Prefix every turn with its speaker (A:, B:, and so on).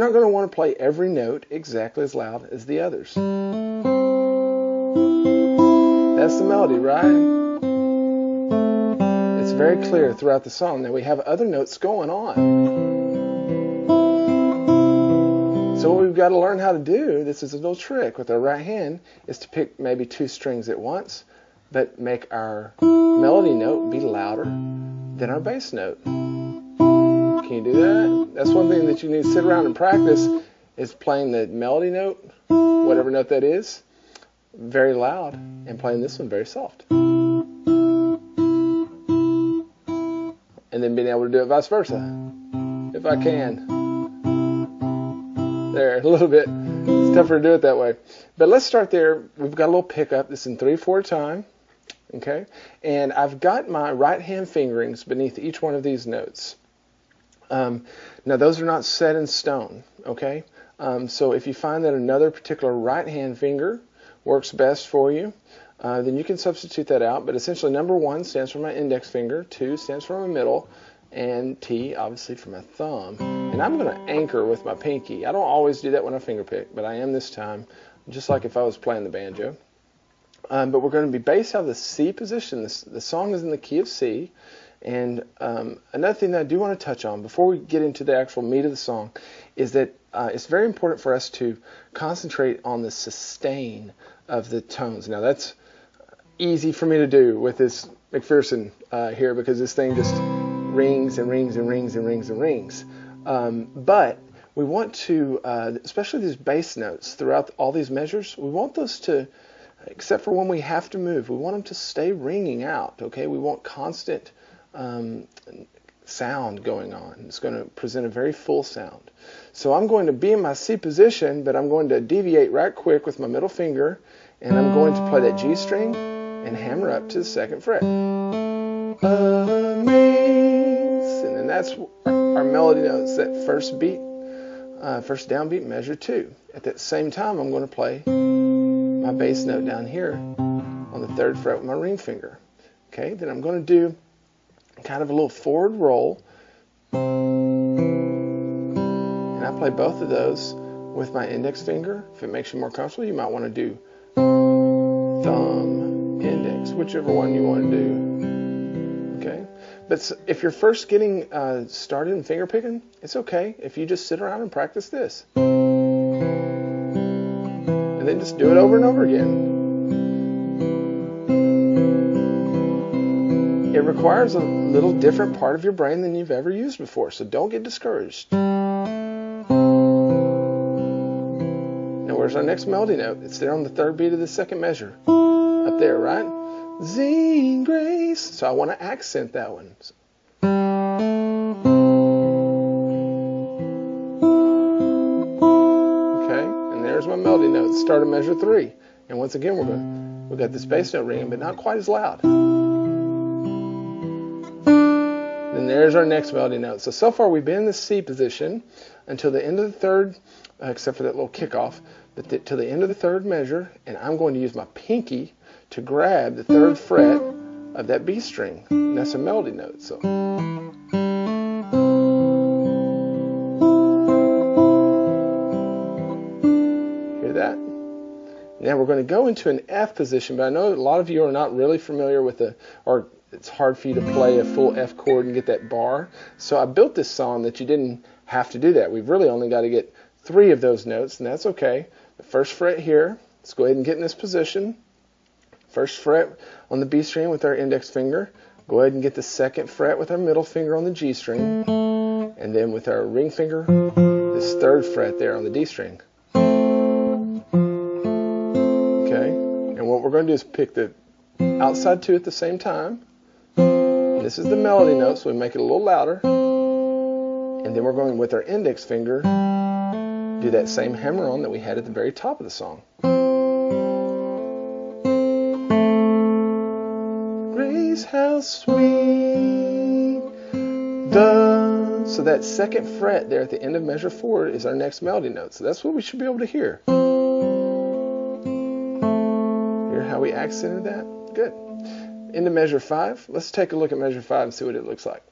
A: we're not going to want to play every note exactly as loud as the others. That's the melody, right? It's very clear throughout the song. Now we have other notes going on. So what we've got to learn how to do, this is a little trick with our right hand, is to pick maybe 2 strings at once, but make our melody note be louder than our bass note. Can you do that? That's one thing that you need to sit around and practice, is playing the melody note, whatever note that is, very loud, and playing this one very soft. And then being able to do it vice versa, if I can. There, a little bit. It's tougher to do it that way. But let's start there. We've got a little pickup. This is in 3/4 time. Okay? And I've got my right hand fingerings beneath each one of these notes. Now, those are not set in stone. Okay? So if you find that another particular right hand finger works best for you, then you can substitute that out. But essentially, number 1 stands for my index finger, 2 stands for my middle, and T, obviously, for my thumb. And I'm going to anchor with my pinky. I don't always do that when I finger pick, but I am this time, just like if I was playing the banjo. But we're going to be based out of the C position. The song is in the key of C. And another thing that I do want to touch on before we get into the actual meat of the song is that it's very important for us to concentrate on the sustain of the tones. Now, that's easy for me to do with this McPherson here, because this thing just rings and rings and rings and rings and rings. But we want to, especially these bass notes throughout all these measures, we want those to, except for when we have to move, we want them to stay ringing out. Okay, we want constant sound going on. It's going to present a very full sound. So I'm going to be in my C position, but I'm going to deviate right quick with my middle finger, and I'm going to play that G string and hammer up to the 2nd fret. Amazing. And that's our melody notes, that first beat, first downbeat, measure 2. At that same time, I'm going to play my bass note down here on the 3rd fret with my ring finger. Okay, then I'm going to do kind of a little forward roll, and I play both of those with my index finger. If it makes you more comfortable, you might want to do thumb, index, whichever one you want to do. Okay, but if you're first getting started in finger picking, it's okay if you just sit around and practice this, and then just do it over and over again. It requires a little different part of your brain than you've ever used before, so don't get discouraged. Now, where's our next melody note? It's there on the 3rd beat of the 2nd measure. Up there, right? Zing grace. So I want to accent that one. Okay, and there's my melody note. Start of measure 3. And once again, we've got this bass note ringing, but not quite as loud. And there's our next melody note. So far we've been in the C position until the end of the 3rd, except for that little kickoff, but till the end of the 3rd measure, and I'm going to use my pinky to grab the 3rd fret of that B string. And that's a melody note. So hear that? Now we're going to go into an F position, but I know a lot of you are not really familiar with or it's hard for you to play a full F chord and get that bar. So I built this song that you didn't have to do that. We've really only got to get 3 of those notes, and that's okay. The 1st fret here, let's go ahead and get in this position. 1st fret on the B string with our index finger. Go ahead and get the 2nd fret with our middle finger on the G string. And then with our ring finger, this 3rd fret there on the D string. Okay, and what we're going to do is pick the outside 2 at the same time. This is the melody note, so we make it a little louder. And then we're going with our index finger, do that same hammer on that we had at the very top of the song. Grace, how sweet the... So that 2nd fret there at the end of measure 4 is our next melody note. So that's what we should be able to hear. Hear how we accented that? Good. Into measure 5. Let's take a look at measure 5 and see what it looks like.